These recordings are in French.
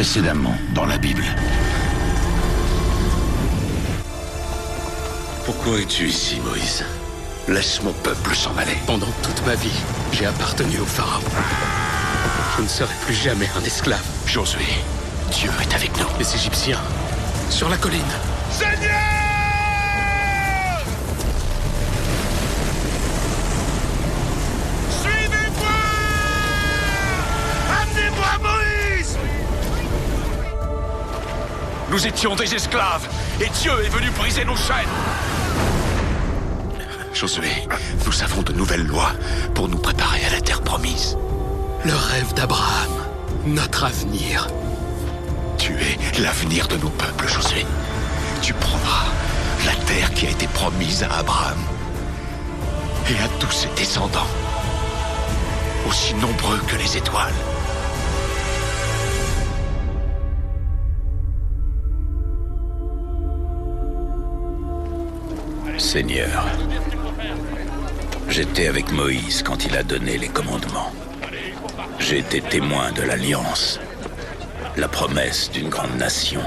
Précédemment, dans la Bible. Pourquoi es-tu ici, Moïse? Laisse mon peuple s'en aller. Pendant toute ma vie, j'ai appartenu au pharaon. Je ne serai plus jamais un esclave. Josué, Dieu est avec nous. Les Égyptiens, sur la colline. Seigneur! Suivez-moi! Amenez-moi Moïse! Nous étions des esclaves, et Dieu est venu briser nos chaînes. Josué, nous avons de nouvelles lois pour nous préparer à la terre promise. Le rêve d'Abraham, notre avenir. Tu es l'avenir de nos peuples, Josué. Tu prendras la terre qui a été promise à Abraham et à tous ses descendants, aussi nombreux que les étoiles. Seigneur, j'étais avec Moïse quand il a donné les commandements. J'ai été témoin de l'alliance, la promesse d'une grande nation.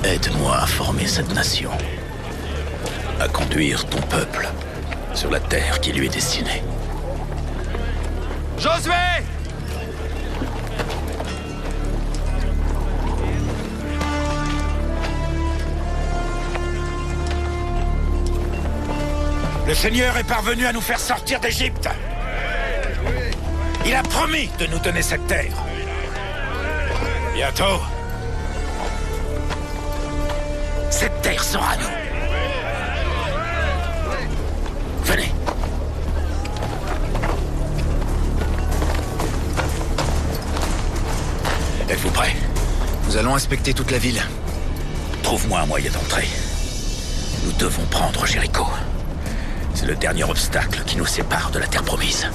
Aide-moi à former cette nation, à conduire ton peuple sur la terre qui lui est destinée. Josué! Le Seigneur est parvenu à nous faire sortir d'Égypte. Il a promis de nous donner cette terre. Bientôt, cette terre sera à nous. Venez. Êtes-vous prêts? Nous allons inspecter toute la ville. Trouve-moi un moyen d'entrer. Nous devons prendre Jéricho. C'est le dernier obstacle qui nous sépare de la terre promise.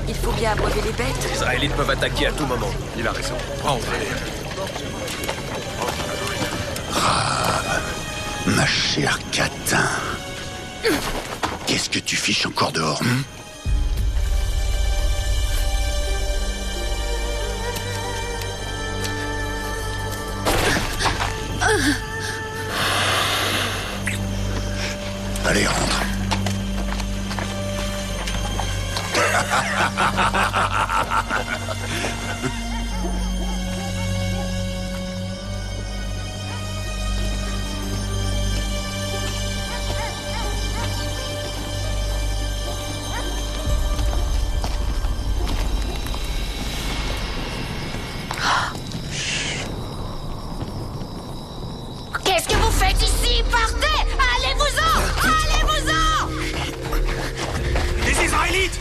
Il faut bien abreuver les bêtes. Les Israélites peuvent attaquer à tout moment. Il a raison. Prends-les. Ma chère Catin. Qu'est-ce que tu fiches encore dehors, Allez, rentre. Qu'est-ce que vous faites ici? Partez! Allez-vous-en! Allez-vous-en! Les Israélites!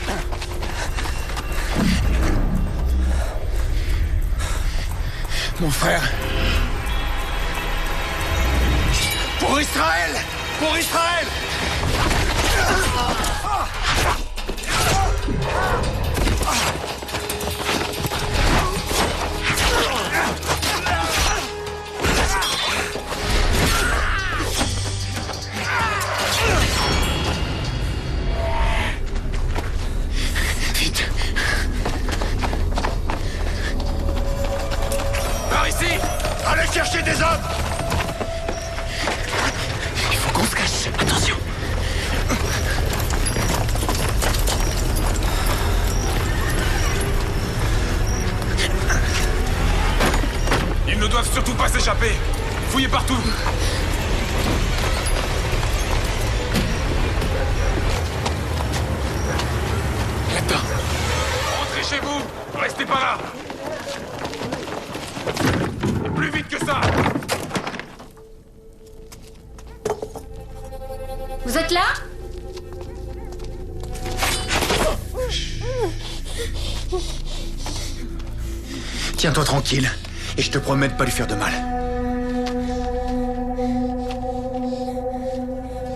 Mon frère. Pour Israël! Pour Israël! Vite. Par ici! Allez chercher des hommes! Il faut qu'on se cache. Attention. Ils ne doivent surtout pas s'échapper! Fouillez partout! Là-dedans. Rentrez chez vous! Restez pas là! Tiens-toi tranquille, et je te promets de pas lui faire de mal.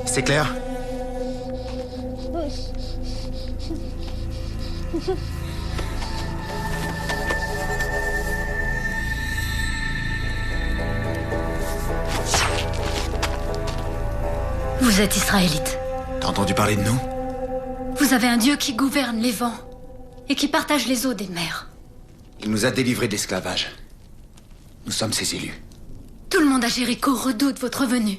C'est clair? Vous êtes israélite. T'as entendu parler de nous? Vous avez un Dieu qui gouverne les vents et qui partage les eaux des mers. Il nous a délivrés de l'esclavage. Nous sommes ses élus. Tout le monde à Jéricho redoute votre venue.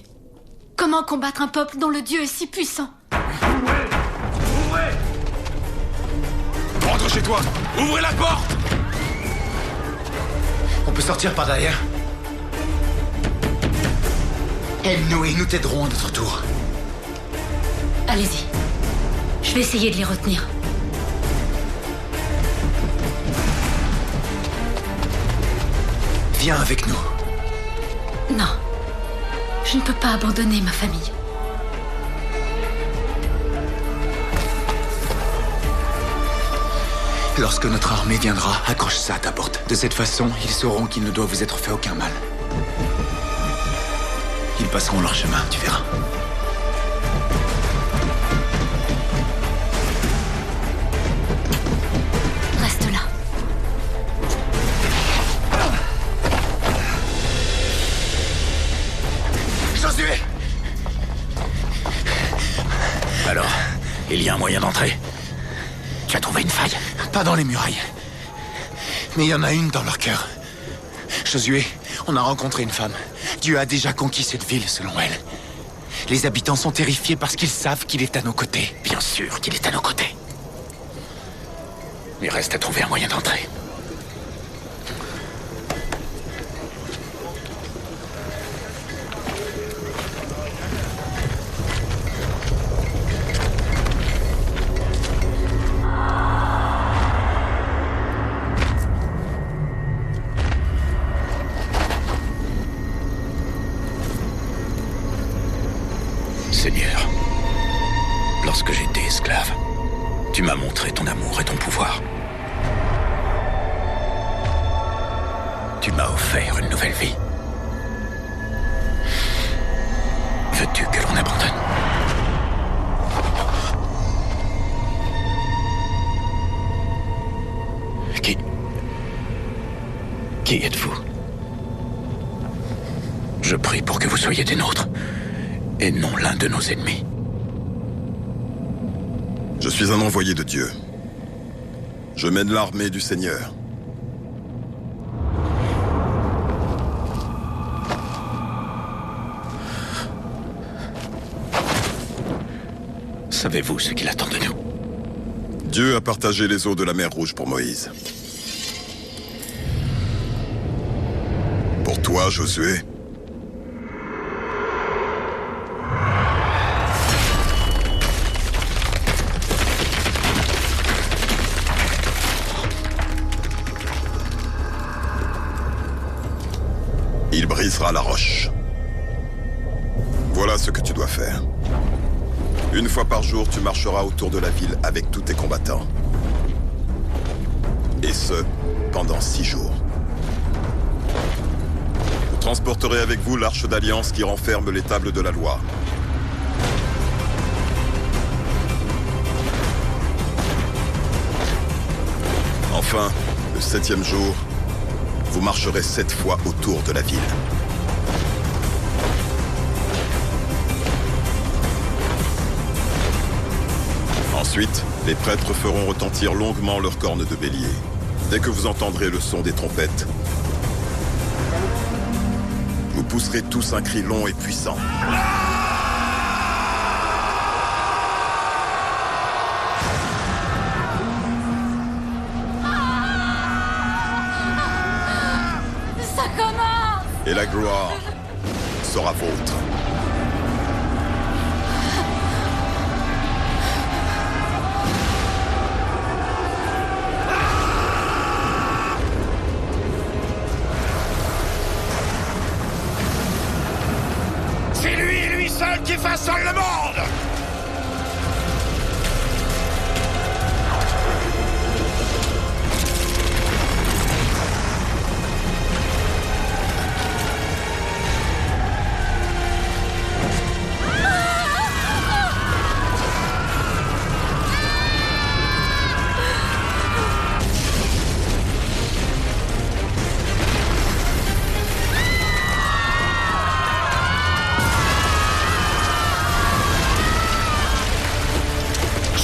Comment combattre un peuple dont le Dieu est si puissant? Rentre chez toi. Ouvrez la porte. On peut sortir par derrière. Aide-nous et nous t'aiderons à notre tour. Allez-y. Je vais essayer de les retenir. Viens avec nous. Non. Je ne peux pas abandonner ma famille. Lorsque notre armée viendra, accroche ça à ta porte. De cette façon, ils sauront qu'il ne doit vous être fait aucun mal. Ils passeront leur chemin, tu verras. Reste là. Josué! Alors, il y a un moyen d'entrer? Tu as trouvé une faille? Pas dans les murailles. Mais il y en a une dans leur cœur. Josué, on a rencontré une femme. Dieu a déjà conquis cette ville, selon elle. Les habitants sont terrifiés parce qu'ils savent qu'il est à nos côtés. Bien sûr qu'il est à nos côtés. Il reste à trouver un moyen d'entrer. Seigneur, lorsque j'étais esclave, tu m'as montré ton amour et ton pouvoir. Tu m'as offert une nouvelle vie. Veux-tu que l'on abandonne? Qui êtes-vous? Je prie pour que vous soyez des nôtres, et non l'un de nos ennemis. Je suis un envoyé de Dieu. Je mène l'armée du Seigneur. Savez-vous ce qu'il attend de nous? Dieu a partagé les eaux de la mer Rouge pour Moïse. Pour toi, Josué, il brisera la roche. Voilà ce que tu dois faire. Une fois par jour, tu marcheras autour de la ville avec tous tes combattants. Et ce, pendant 6 jours. Vous transporterez avec vous l'arche d'alliance qui renferme les tables de la loi. Enfin, le 7e jour, vous marcherez 7 fois autour de la ville. Ensuite, les prêtres feront retentir longuement leurs cornes de bélier. Dès que vous entendrez le son des trompettes, vous pousserez tous un cri long et puissant. Ça commence! Et la gloire sera vôtre. C'est lui et lui seul qui façonne le monde!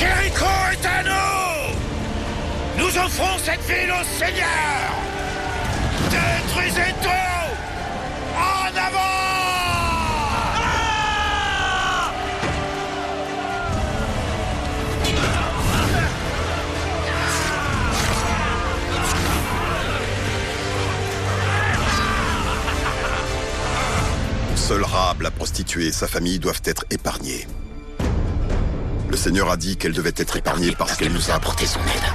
Jéricho est à nous! Nous offrons cette ville au Seigneur! Détruisez tout! En avant! Seul Rahab, la prostituée, et sa famille doivent être épargnés. Le Seigneur a dit qu'elle devait être épargnée parce qu'elle nous a apporté son aide.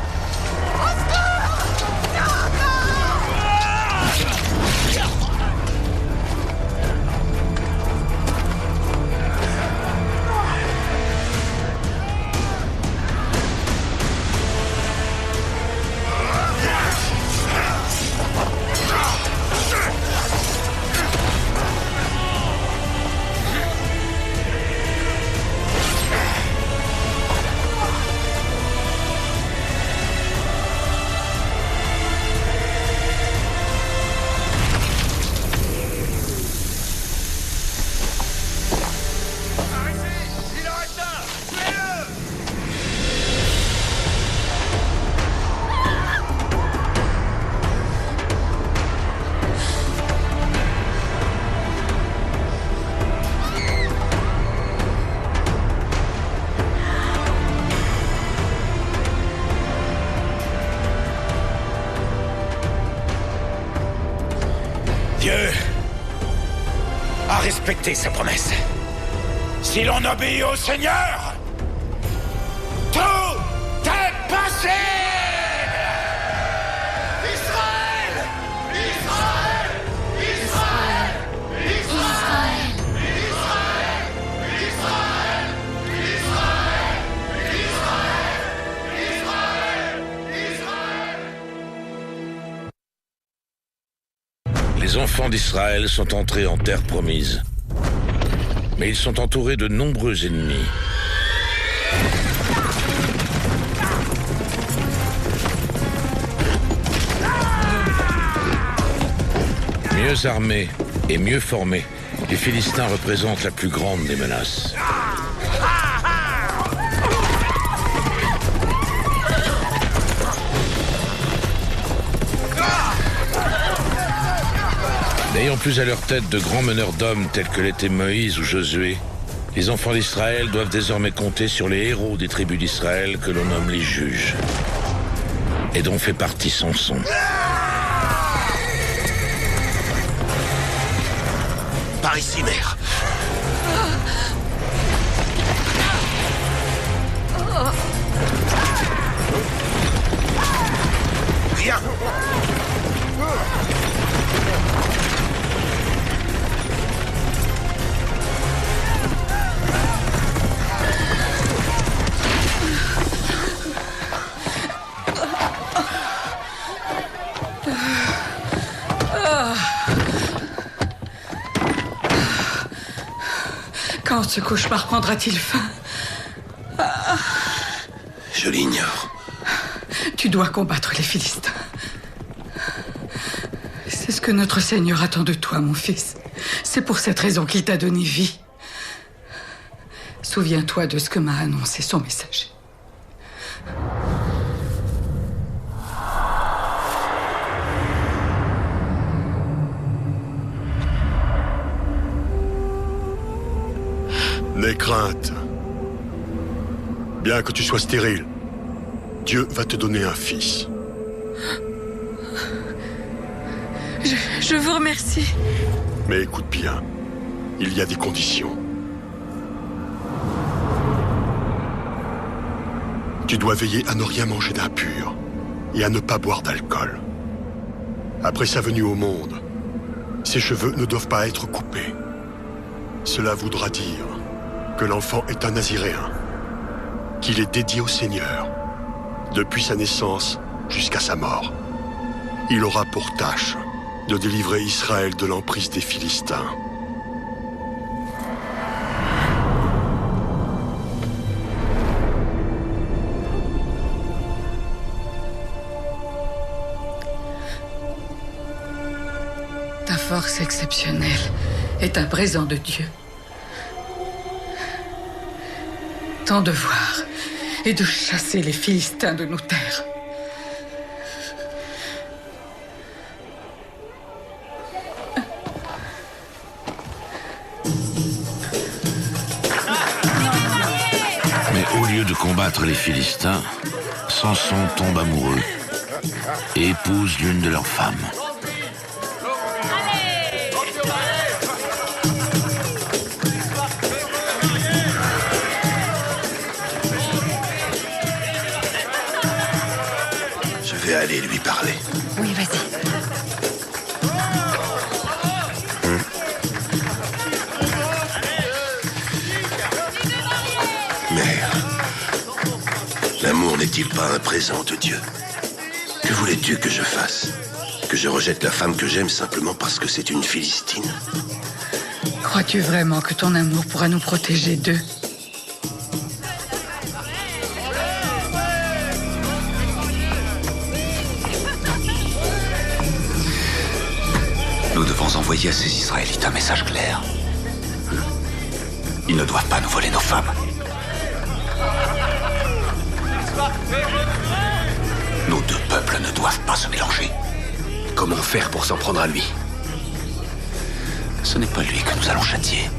Dieu a respecté sa promesse. Si l'on obéit au Seigneur, tout est possible! Israël! Israël! Israël! Israël! Israël! Israël! Les enfants d'Israël sont entrés en terre promise. Mais ils sont entourés de nombreux ennemis. Mieux armés et mieux formés, les Philistins représentent la plus grande des menaces. N'ayant plus à leur tête de grands meneurs d'hommes tels que l'étaient Moïse ou Josué, les enfants d'Israël doivent désormais compter sur les héros des tribus d'Israël que l'on nomme les juges, et dont fait partie Samson. Par ici, mère. Viens. Quand ce cauchemar prendra-t-il fin? Je l'ignore. Tu dois combattre les Philistins. C'est ce que notre Seigneur attend de toi, mon fils. C'est pour cette raison qu'il t'a donné vie. Souviens-toi de ce que m'a annoncé son messager. N'aie crainte. Bien que tu sois stérile, Dieu va te donner un fils. Je vous remercie. Mais écoute bien, il y a des conditions. Tu dois veiller à ne rien manger d'impur et à ne pas boire d'alcool. Après sa venue au monde, ses cheveux ne doivent pas être coupés. Cela voudra dire que l'enfant est un naziréen, qu'il est dédié au Seigneur, depuis sa naissance jusqu'à sa mort. Il aura pour tâche de délivrer Israël de l'emprise des Philistins. Ta force exceptionnelle est un présent de Dieu. Ton devoir et de chasser les Philistins de nos terres. Mais au lieu de combattre les Philistins, Samson tombe amoureux et épouse l'une de leurs femmes. Je vais aller lui parler. Oui, vas-y. Mère, l'amour n'est-il pas un présent de Dieu? Que voulais-tu que je fasse? Que je rejette la femme que j'aime simplement parce que c'est une Philistine? Crois-tu vraiment que ton amour pourra nous protéger d'eux? Nous devons envoyer à ces Israélites un message clair. Ils ne doivent pas nous voler nos femmes. Nos deux peuples ne doivent pas se mélanger. Comment faire pour s'en prendre à lui? Ce n'est pas lui que nous allons châtier.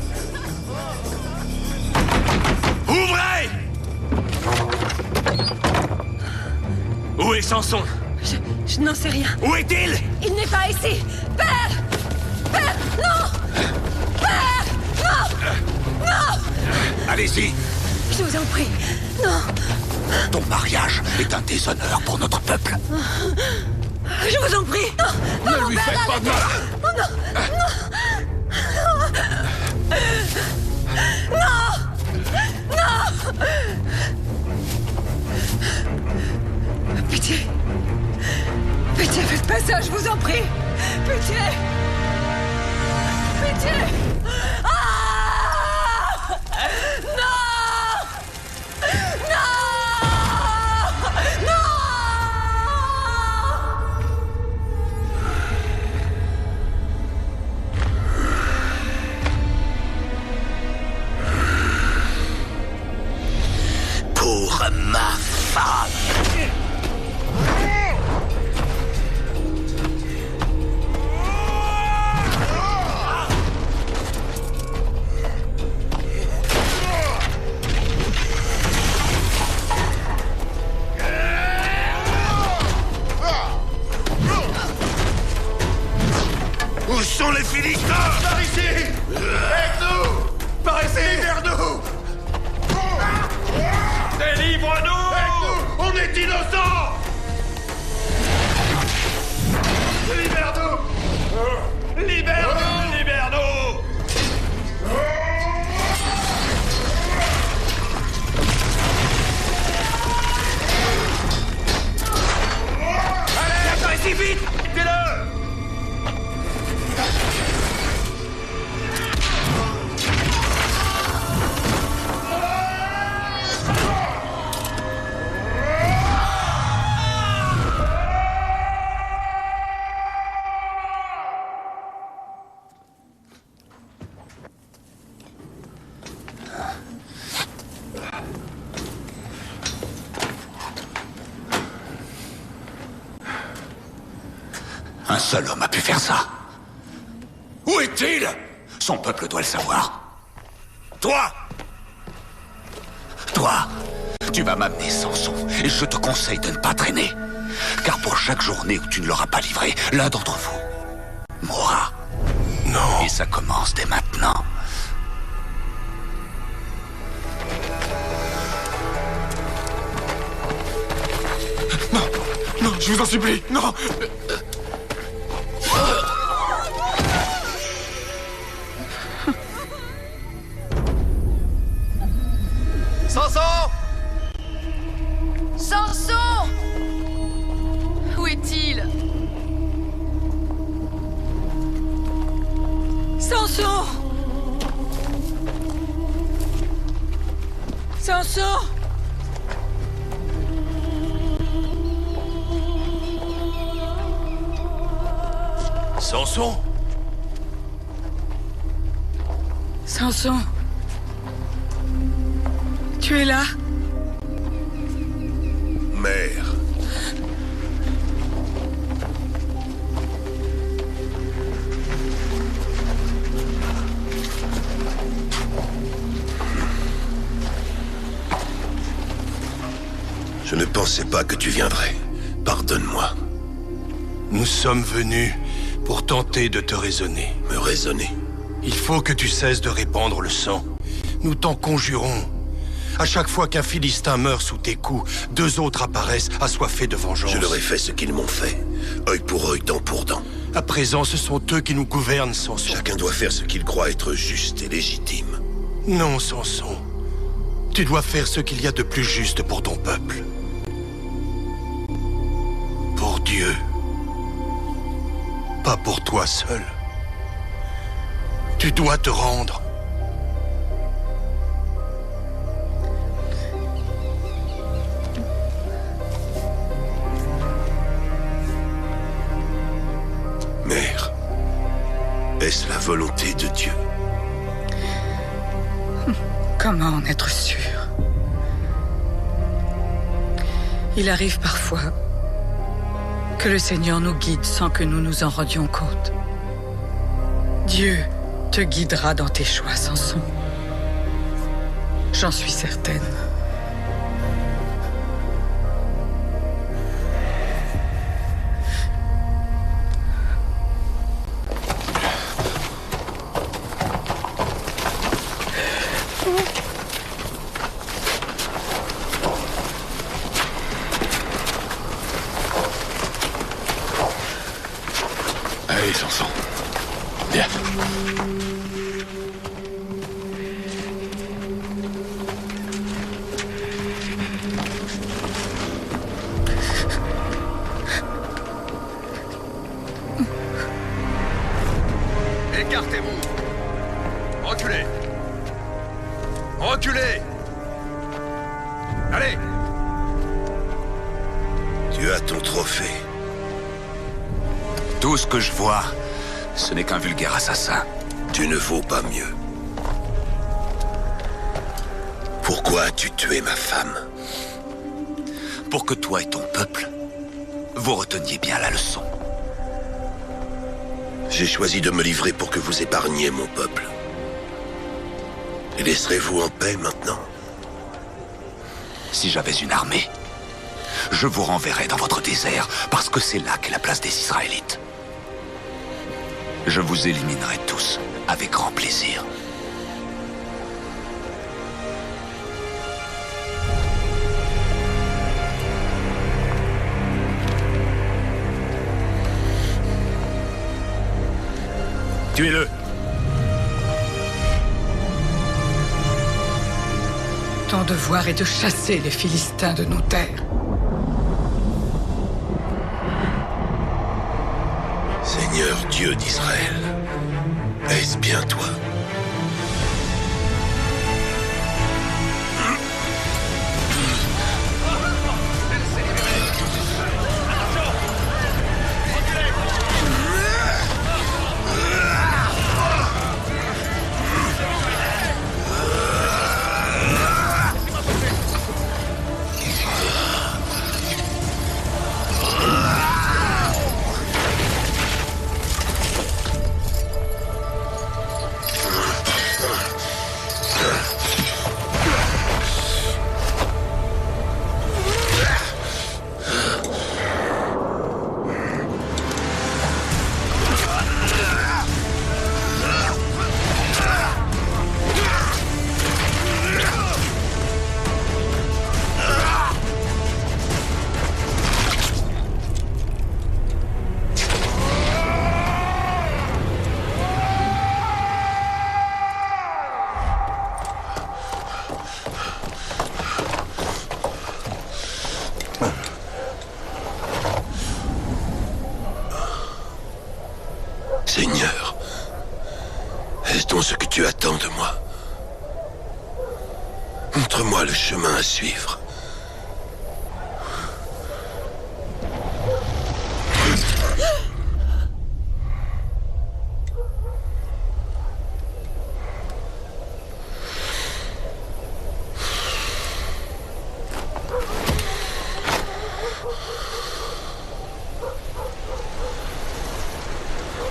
Ouvrez! Où est Samson? Je n'en sais rien. Où est-il? Il n'est pas ici. Père! Père! Non! Père! Non! Non! Allez-y, Je vous en prie. Non! ton mariage est un déshonneur pour notre peuple. Je vous en prie. Non! Non, mon père, arrêtez. Oh non! Pitié! Pitié, faites pas ça, je vous en prie! Pitié! Pitié! Ah! Non! Non! Non! Pour ma femme. Où sont les Philistins? Par ici! Aide-nous! Par ici! Libère-nous! Délivre-nous! Aide-nous! On est innocents! Libère-nous! Libère-nous! Libère-nous! Allez! Par ici, vite! Aidez-le! Un seul homme a pu faire ça. Où est-il? Son peuple doit le savoir. Toi! Toi, tu vas m'amener Samson, et je te conseille de ne pas traîner. Car pour chaque journée où tu ne l'auras pas livré, l'un d'entre vous mourra. Non. Et ça commence dès maintenant. Non! Non, je vous en supplie! Non! Samson! Samson! Où est-il? Samson! Samson! Samson? Samson, tu es là? Je ne pensais pas que tu viendrais. Pardonne-moi. Nous sommes venus pour tenter de te raisonner. Me raisonner? Il faut que tu cesses de répandre le sang. Nous t'en conjurons. À chaque fois qu'un Philistin meurt sous tes coups, 2 autres apparaissent assoiffés de vengeance. Je leur ai fait ce qu'ils m'ont fait. Œil pour œil, dent pour dent. À présent, ce sont eux qui nous gouvernent, Samson. Chacun doit faire ce qu'il croit être juste et légitime. Non, Samson. Tu dois faire ce qu'il y a de plus juste pour ton peuple. Pour Dieu. Pas pour toi seul. Tu dois te rendre. Mère, est-ce la volonté de Dieu? Comment en être sûr? Il arrive parfois que le Seigneur nous guide sans que nous nous en rendions compte. Dieu te guidera dans tes choix, Samson. J'en suis certaine. Allez, Samson. Viens. Écartez-vous. Reculez. Reculez. Allez. Tu as ton trophée. Tout ce que je vois, ce n'est qu'un vulgaire assassin. Tu ne vaux pas mieux. Pourquoi as-tu tué ma femme? Pour que toi et ton peuple, vous reteniez bien la leçon. J'ai choisi de me livrer pour que vous épargniez mon peuple. Et laisserez-vous en paix maintenant? Si j'avais une armée, je vous renverrais dans votre désert, parce que c'est là qu'est la place des Israélites. Je vous éliminerai tous, avec grand plaisir. Tuez-le. Ton devoir est de chasser les Philistins de nos terres. Seigneur Dieu d'Israël, est-ce bien toi? Seigneur, est-ce donc ce que tu attends de moi? Montre-moi le chemin à suivre.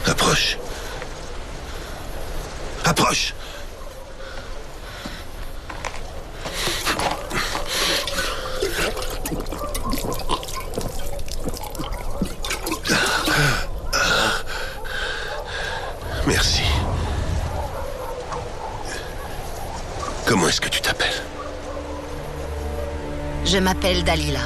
Approche. Approche. Merci. Comment est-ce que tu t'appelles? Je m'appelle Dalila.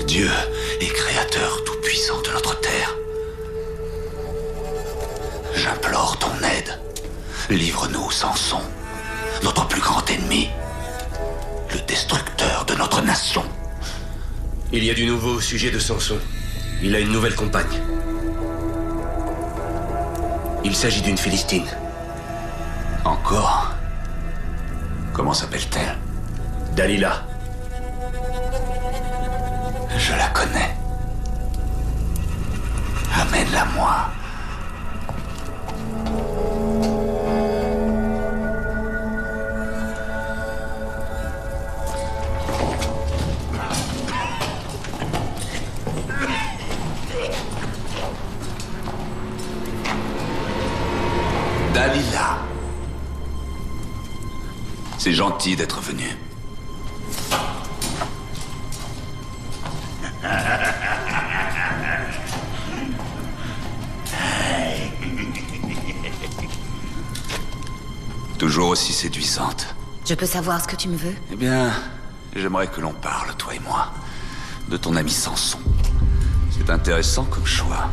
Dieu et créateur tout-puissant de notre terre. J'implore ton aide. Livre-nous Samson, notre plus grand ennemi, le destructeur de notre nation. Il y a du nouveau au sujet de Samson. Il a une nouvelle compagne. Il s'agit d'une Philistine. Encore? Comment s'appelle-t-elle? Dalila. Je la connais. Amène-la-moi. Dalila. C'est gentil d'être venu. Toujours aussi séduisante. Je peux savoir ce que tu me veux? Eh bien, j'aimerais que l'on parle, toi et moi, de ton ami Samson. C'est intéressant comme choix.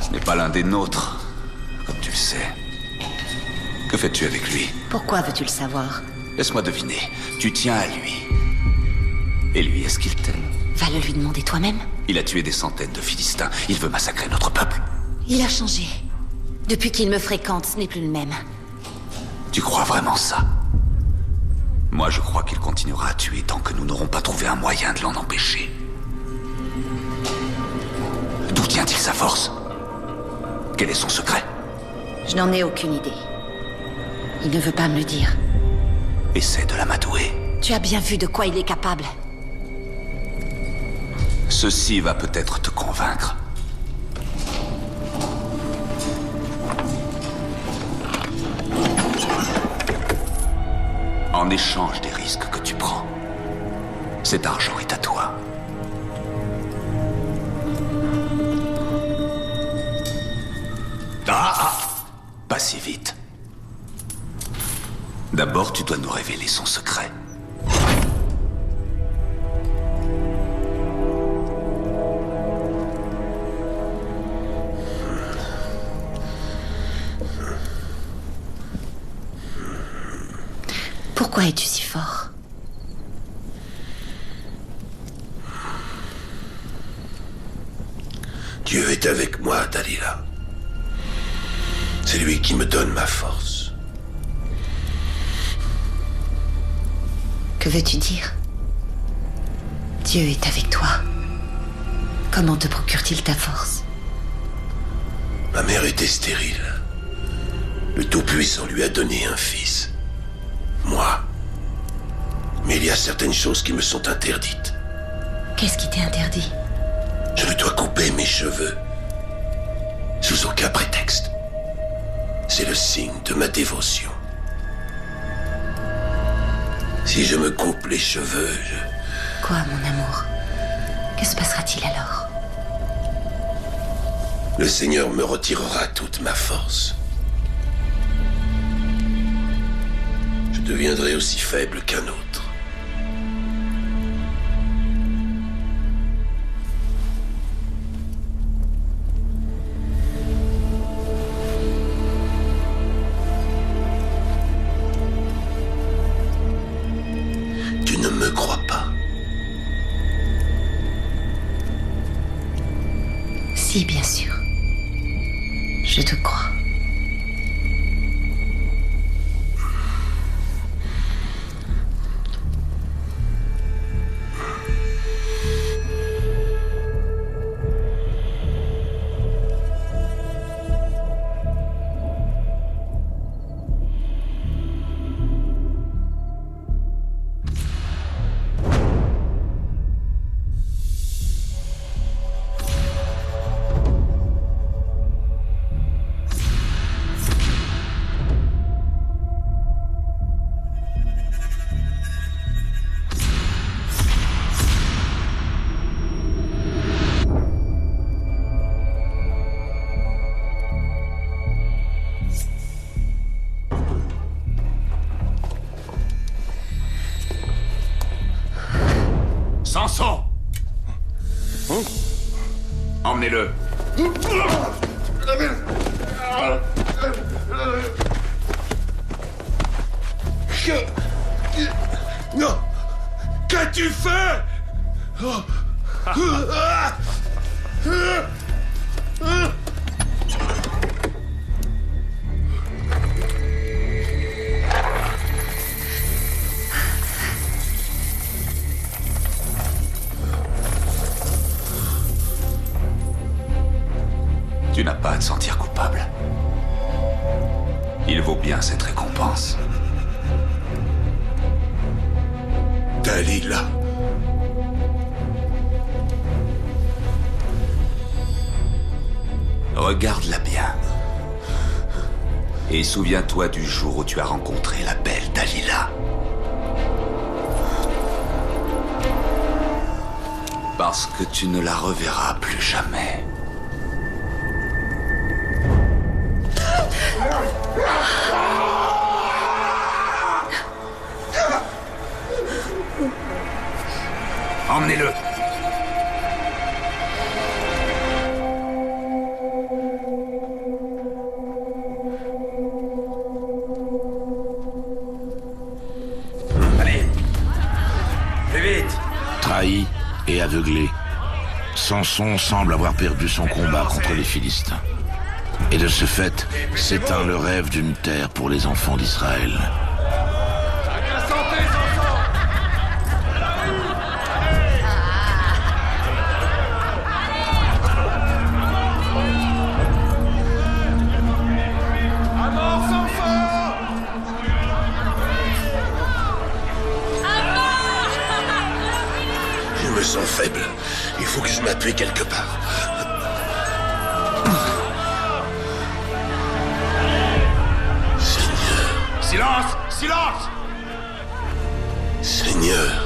Ce n'est pas l'un des nôtres, comme tu le sais. Que fais-tu avec lui? Pourquoi veux-tu le savoir? Laisse-moi deviner. Tu tiens à lui. Et lui, est-ce qu'il t'aime? Va le lui demander toi-même. Il a tué des centaines de Philistins. Il veut massacrer notre peuple. Il a changé. Depuis qu'il me fréquente, ce n'est plus le même. Tu crois vraiment ça? Moi, je crois qu'il continuera à tuer tant que nous n'aurons pas trouvé un moyen de l'en empêcher. D'où tient-il sa force? Quel est son secret? Je n'en ai aucune idée. Il ne veut pas me le dire. Essaie de l'amadouer. Tu as bien vu de quoi il est capable. Ceci va peut-être te convaincre. En échange des risques que tu prends, cet argent est à toi. Pas si vite. D'abord, tu dois nous révéler son secret. Pourquoi es-tu si fort? Dieu est avec moi, Dalila. C'est lui qui me donne ma force. Que veux-tu dire? Dieu est avec toi. Comment te procure-t-il ta force? Ma mère était stérile. Le Tout-Puissant lui a donné un fils. Moi. Mais il y a certaines choses qui me sont interdites. Qu'est-ce qui t'est interdit? Je ne dois couper mes cheveux. Sous aucun prétexte. C'est le signe de ma dévotion. Si je me coupe les cheveux, Quoi, mon amour? Que se passera-t-il alors? le Seigneur me retirera toute ma force. Je deviendrai aussi faible qu'un autre. Tu ne me crois pas? Si, bien sûr. Je te crois. Samson! Emmenez-le. Non! Qu'as-tu fait? Tu n'as pas à te sentir coupable. Il vaut bien cette récompense. Dalila. Regarde-la bien. Et souviens-toi du jour où tu as rencontré la belle Dalila. Parce que tu ne la reverras plus jamais. Emmenez-le. Allez. Plus vite. Trahi et aveuglé, Samson semble avoir perdu son combat contre les Philistins. Et de ce fait, s'éteint le rêve d'une terre pour les enfants d'Israël. Je me sens faible. Il faut que je m'appuie quelque part. Silence! Silence! Seigneur,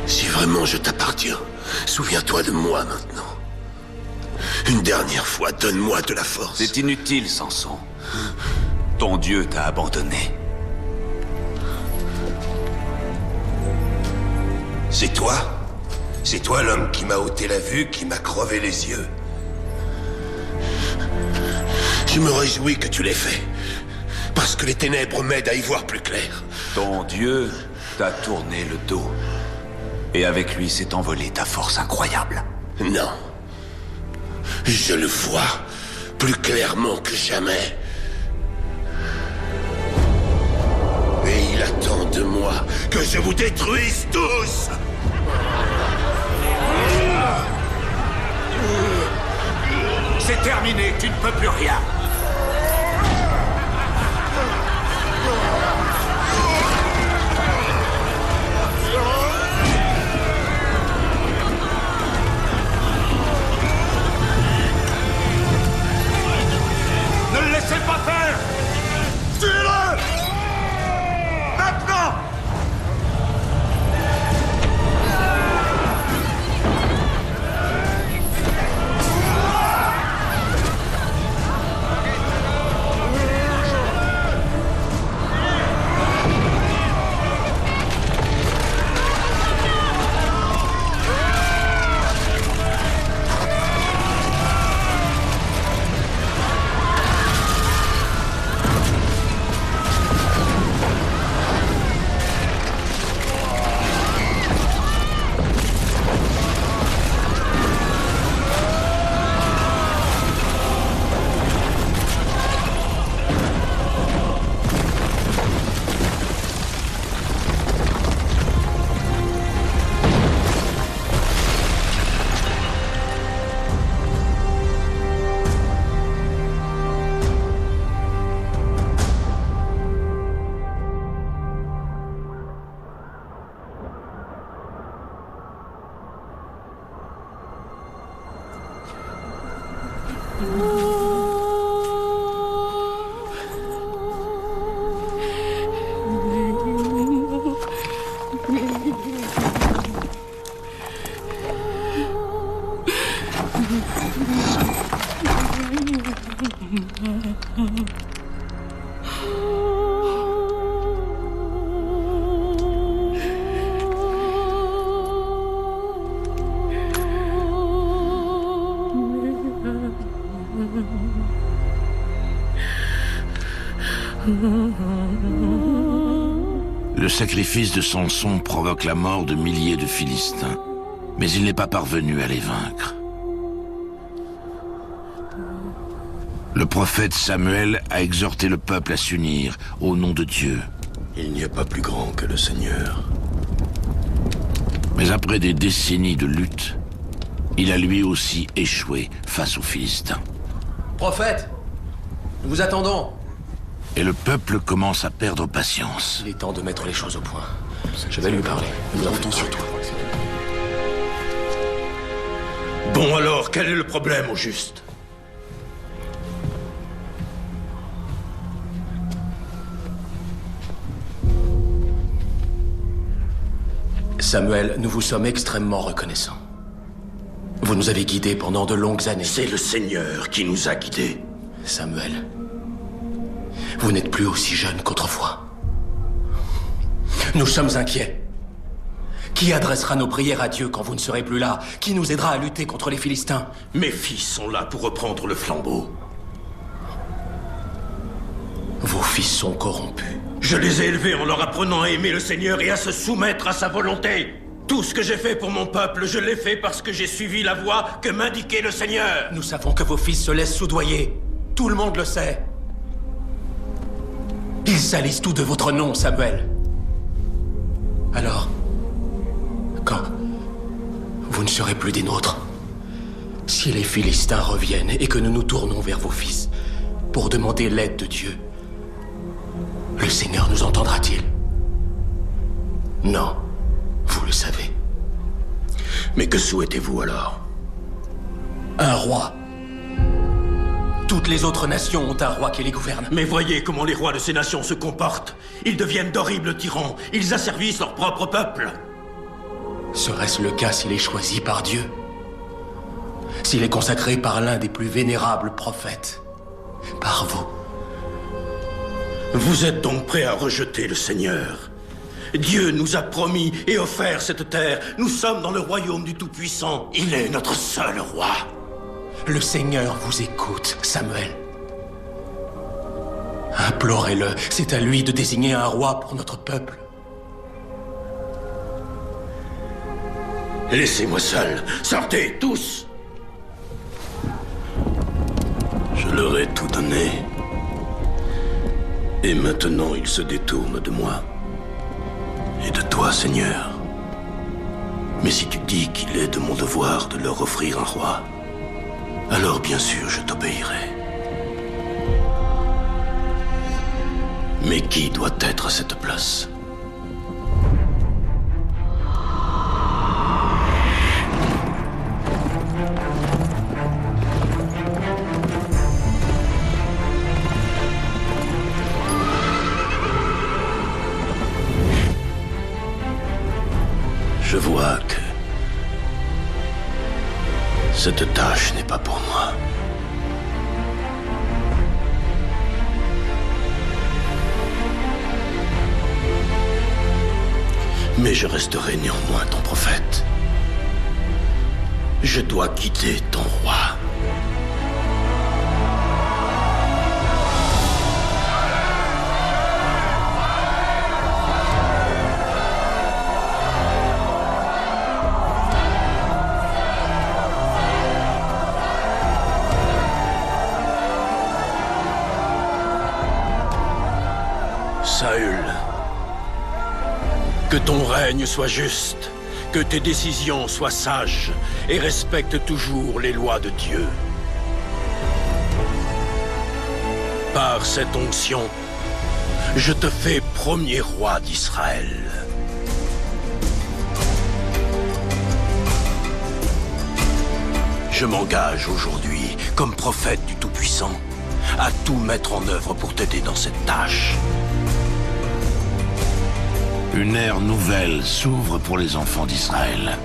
si vraiment je t'appartiens, souviens-toi de moi maintenant. Une dernière fois, donne-moi de la force. C'est inutile, Samson. Ton Dieu t'a abandonné. C'est toi? C'est toi l'homme qui m'a ôté la vue, qui m'a crevé les yeux. Je me réjouis que tu l'aies fait. Parce que les ténèbres m'aident à y voir plus clair. Ton Dieu t'a tourné le dos. Et avec lui s'est envolée ta force incroyable. Non. Je le vois plus clairement que jamais. Et il attend de moi que je vous détruise tous. C'est terminé, tu ne peux plus rien. Ne le laissez pas faire! Tuez-le! Maintenant! Le sacrifice de Samson provoque la mort de milliers de Philistins, mais il n'est pas parvenu à les vaincre. Le prophète Samuel a exhorté le peuple à s'unir au nom de Dieu. Il n'y a pas plus grand que le Seigneur. Mais après des décennies de lutte, il a lui aussi échoué face aux Philistins. Prophète, nous vous attendons. Et le peuple commence à perdre patience. Il est temps de mettre les choses au point. Je vais lui parler. Nous comptons sur toi. Bon alors, quel est le problème au juste? Samuel, nous vous sommes extrêmement reconnaissants. Vous nous avez guidés pendant de longues années. C'est le Seigneur qui nous a guidés. Samuel, vous n'êtes plus aussi jeune qu'autrefois. Nous sommes inquiets. Qui adressera nos prières à Dieu quand vous ne serez plus là? Qui nous aidera à lutter contre les Philistins? Mes fils sont là pour reprendre le flambeau. Vos fils sont corrompus. Je les ai élevés en leur apprenant à aimer le Seigneur et à se soumettre à sa volonté. Tout ce que j'ai fait pour mon peuple, je l'ai fait parce que j'ai suivi la voie que m'indiquait le Seigneur. Nous savons que vos fils se laissent soudoyer. Tout le monde le sait. Ils salissent tout de votre nom, Samuel. Alors, quand vous ne serez plus des nôtres, si les Philistins reviennent et que nous nous tournons vers vos fils pour demander l'aide de Dieu, le Seigneur nous entendra-t-il? Non, vous le savez. Mais que souhaitez-vous alors? Un roi. Toutes les autres nations ont un roi qui les gouverne. Mais voyez comment les rois de ces nations se comportent. Ils deviennent d'horribles tyrans. Ils asservissent leur propre peuple. Serait-ce le cas s'il est choisi par Dieu? S'il est consacré par l'un des plus vénérables prophètes? Par vous? Vous êtes donc prêts à rejeter le Seigneur? Dieu nous a promis et offert cette terre. Nous sommes dans le royaume du Tout-Puissant. Il est notre seul roi. Le Seigneur vous écoute, Samuel. Implorez-le. C'est à lui de désigner un roi pour notre peuple. Laissez-moi seul. Sortez, tous. Je leur ai tout donné. Et maintenant, ils se détournent de moi. Et de toi, Seigneur. Mais si tu dis qu'il est de mon devoir de leur offrir un roi, alors bien sûr, je t'obéirai. Mais qui doit être à cette place? Je vois que cette tâche n'est pas pour moi. Mais je resterai néanmoins ton prophète. Je dois quitter ton roi. Saül, que ton règne soit juste, que tes décisions soient sages et respectent toujours les lois de Dieu. Par cette onction, je te fais premier roi d'Israël. Je m'engage aujourd'hui, comme prophète du Tout-Puissant, à tout mettre en œuvre pour t'aider dans cette tâche. Une ère nouvelle s'ouvre pour les enfants d'Israël.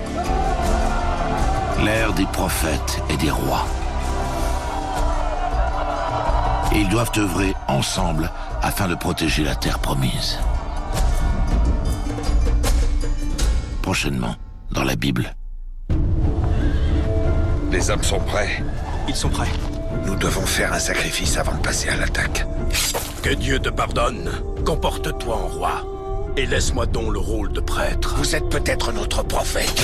L'ère des prophètes et des rois. Et ils doivent œuvrer ensemble afin de protéger la terre promise. Prochainement, dans la Bible. Les hommes sont prêts. Ils sont prêts. Nous devons faire un sacrifice avant de passer à l'attaque. Que Dieu te pardonne. Comporte-toi en roi. Et laisse-moi donc le rôle de prêtre. Vous êtes peut-être notre prophète,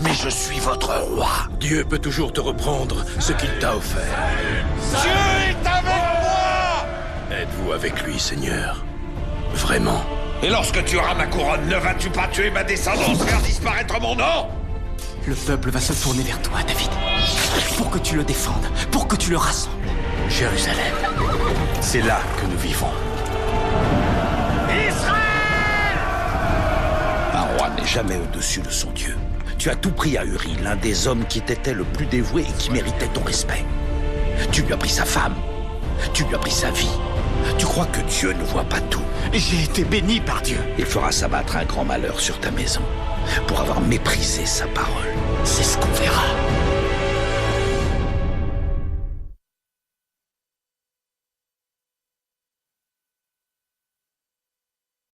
mais je suis votre roi. Dieu peut toujours te reprendre ce qu'il t'a offert. Dieu est avec moi! Êtes-vous avec lui, Seigneur? Vraiment? Et lorsque tu auras ma couronne, ne vas-tu pas tuer ma descendance, faire disparaître mon nom? Le peuple va se tourner vers toi, David. Pour que tu le défendes, pour que tu le rassembles. Jérusalem, c'est là que nous vivons. Israël! Un roi n'est jamais au-dessus de son Dieu. Tu as tout pris à Uri, l'un des hommes qui t'était le plus dévoué et qui méritait ton respect. Tu lui as pris sa femme. Tu lui as pris sa vie. Tu crois que Dieu ne voit pas tout. J'ai été béni par Dieu. Il fera s'abattre un grand malheur sur ta maison pour avoir méprisé sa parole. C'est ce qu'on verra.